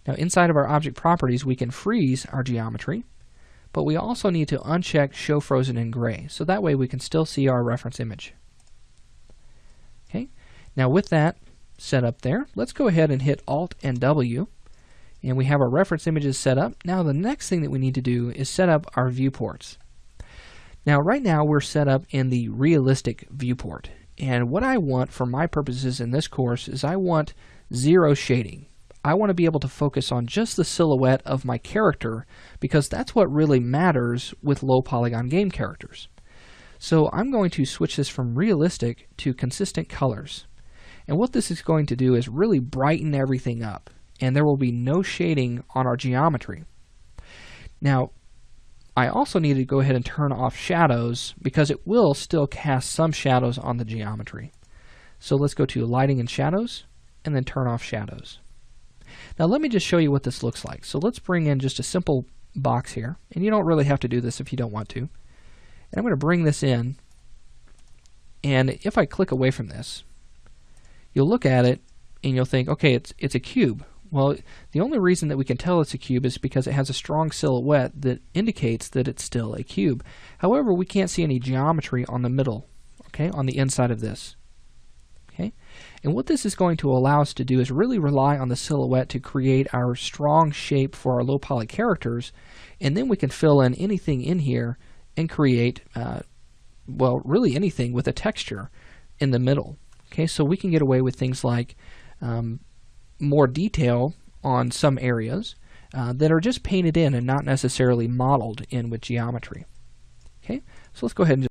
Now inside of our object properties we can freeze our geometry, but we also need to uncheck Show Frozen in Gray, so that way we can still see our reference image. Okay, now with that set up there, let's go ahead and hit Alt and W, and we have our reference images set up. Now the next thing that we need to do is set up our viewports. Now right now we're set up in the realistic viewport, and what I want for my purposes in this course is I want zero shading. I want to be able to focus on just the silhouette of my character, because that's what really matters with low polygon game characters. So I'm going to switch this from realistic to consistent colors. And what this is going to do is really brighten everything up, and there will be no shading on our geometry. Now, I also need to go ahead and turn off shadows, because it will still cast some shadows on the geometry. So let's go to Lighting and Shadows, and then turn off shadows. Now let me just show you what this looks like. So let's bring in just a simple box here, and you don't really have to do this if you don't want to. And I'm going to bring this in, and if I click away from this, you'll look at it and you'll think, okay, it's a cube. Well, the only reason that we can tell it's a cube is because it has a strong silhouette that indicates that it's still a cube. However, we can't see any geometry on the middle, okay, on the inside of this. Okay? And what this is going to allow us to do is really rely on the silhouette to create our strong shape for our low poly characters, and then we can fill in anything in here and create, well, really anything with a texture in the middle. Okay, so we can get away with things like more detail on some areas that are just painted in and not necessarily modeled in with geometry. Okay, so let's go ahead and